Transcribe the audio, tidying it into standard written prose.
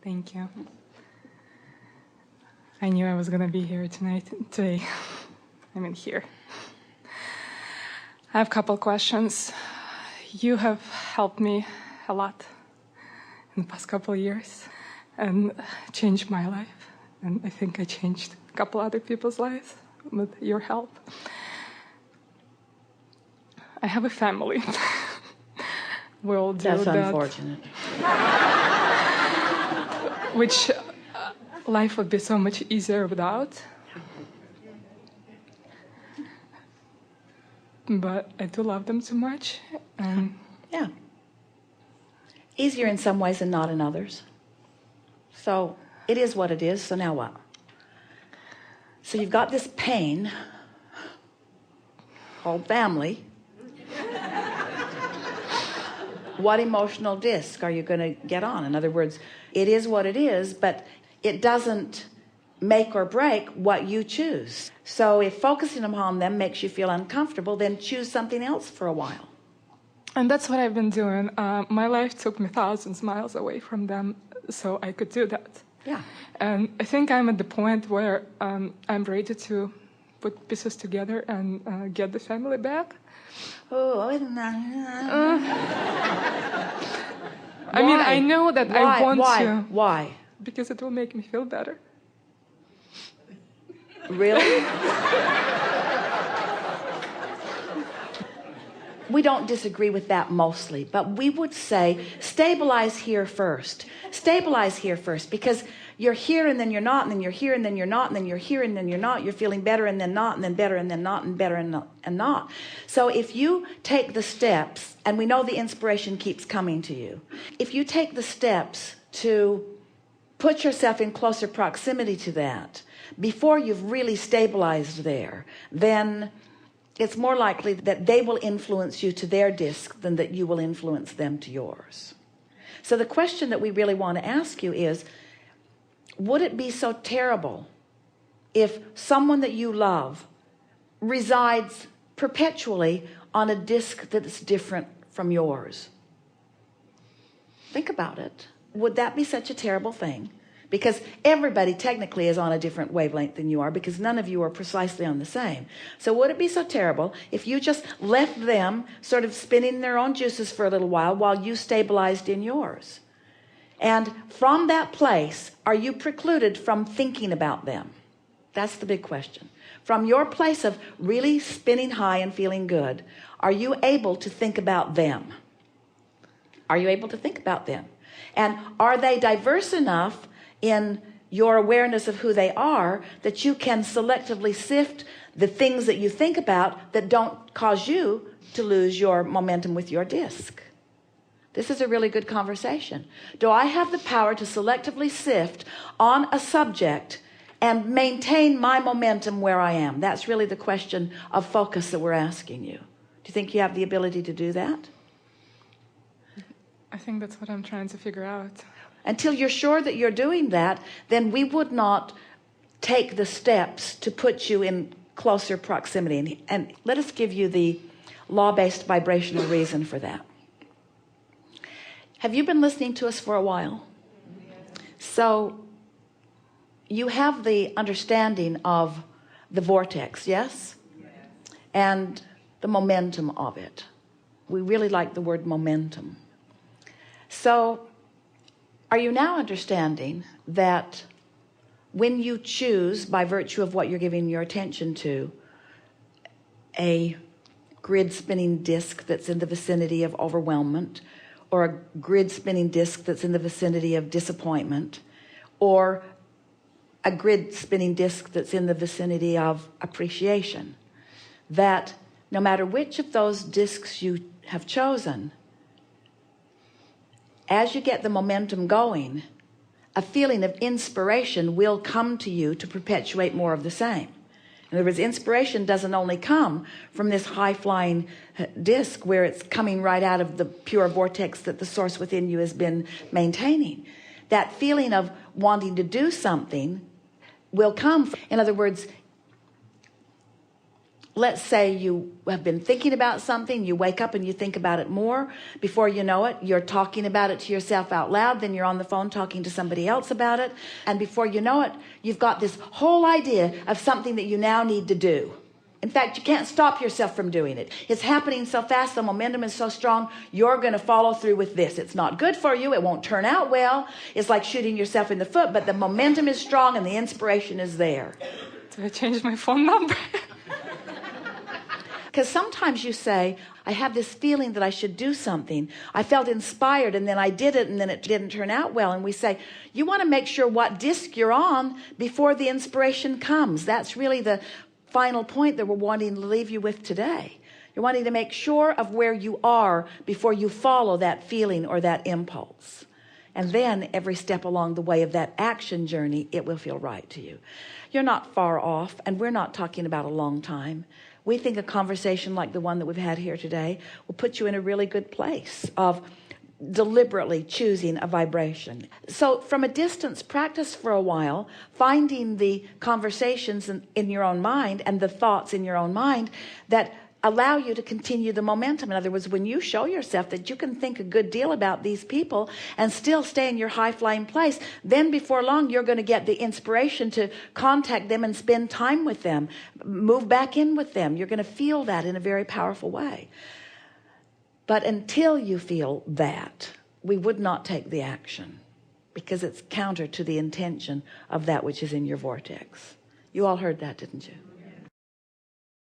Thank you. I knew I was going to be here today. I mean, here. I have a couple questions. You have helped me a lot in the past couple of years and changed my life. And I think I changed a couple other people's lives with your help. I have a family. We'll do That's that. unfortunate. Which life would be so much easier without. But I do love them so much. Yeah. Easier in some ways and not in others. So it is what it is. So now what? So you've got this pain called family. What emotional disc are you going to get on? In other words, it is what it is, but it doesn't make or break what you choose. So if focusing upon them makes you feel uncomfortable, then choose something else for a while. And that's what I've been doing. My life took me thousands of miles away from them, so I could do that. Yeah. And I think I'm at the point where I'm ready to put pieces together and get the family back. Oh, I mean, I know that I want to. Why? Because it will make me feel better. Really? We don't disagree with that mostly, but we would say stabilize here first. Stabilize here first, because you're here and then you're not, and then you're here and then you're not, and then you're here and then you're not. You're feeling better and then not, and then better and then not, and better and not. So if you take the steps, and we know the inspiration keeps coming to you, if you take the steps to put yourself in closer proximity to that before you've really stabilized there, then it's more likely that they will influence you to their disc than that you will influence them to yours. So the question that we really want to ask you is, would it be so terrible if someone that you love resides perpetually on a disc that is different from yours? Think about it. Would that be such a terrible thing? Because everybody technically is on a different wavelength than you are, because none of you are precisely on the same. So would it be so terrible if you just left them sort of spinning their own juices for a little while you stabilized in yours? And from that place, are you precluded from thinking about them? That's the big question. From your place of really spinning high and feeling good, are you able to think about them? Are you able to think about them? And are they diverse enough in your awareness of who they are that you can selectively sift the things that you think about that don't cause you to lose your momentum with your disc? This is a really good conversation. Do I have the power to selectively sift on a subject and maintain my momentum where I am? That's really the question of focus that we're asking you. Do you think you have the ability to do that? I think that's what I'm trying to figure out. Until you're sure that you're doing that, then we would not take the steps to put you in closer proximity. And let us give you the law-based vibrational reason for that. Have you been listening to us for a while? So you have the understanding of the vortex, yes? And the momentum of it. We really like the word momentum. So are you now understanding that when you choose, by virtue of what you're giving your attention to, a grid spinning disc that's in the vicinity of overwhelmment, or a grid spinning disc that's in the vicinity of disappointment, or a grid spinning disc that's in the vicinity of appreciation, that no matter which of those discs you have chosen, as you get the momentum going, a feeling of inspiration will come to you to perpetuate more of the same. In other words, inspiration doesn't only come from this high-flying disc where it's coming right out of the pure vortex that the source within you has been maintaining. That feeling of wanting to do something will come. In other words, Let's say you have been thinking about something, you wake up and you think about it more. Before you know it, you're talking about it to yourself out loud, then you're on the phone talking to somebody else about it, and before you know it, you've got this whole idea of something that you now need to do. In fact, you can't stop yourself from doing it. It's happening so fast, the momentum is so strong, you're going to follow through with this. It's not good for you, it won't turn out well, it's like shooting yourself in the foot, but the momentum is strong and the inspiration is there. So I changed my phone number. Because sometimes you say, I have this feeling that I should do something. I felt inspired and then I did it and then it didn't turn out well. And we say, you want to make sure what disc you're on before the inspiration comes. That's really the final point that we're wanting to leave you with today. You're wanting to make sure of where you are before you follow that feeling or that impulse. And then every step along the way of that action journey, it will feel right to you. You're not far off, and we're not talking about a long time. We think a conversation like the one that we've had here today will put you in a really good place of deliberately choosing a vibration. So from a distance, practice for a while, finding the conversations in your own mind and the thoughts in your own mind that allow you to continue the momentum. In other words, when you show yourself that you can think a good deal about these people and still stay in your high-flying place, then before long you're going to get the inspiration to contact them and spend time with them, move back in with them. You're going to feel that in a very powerful way. But until you feel that, we would not take the action, because it's counter to the intention of that which is in your vortex. You all heard that, didn't you?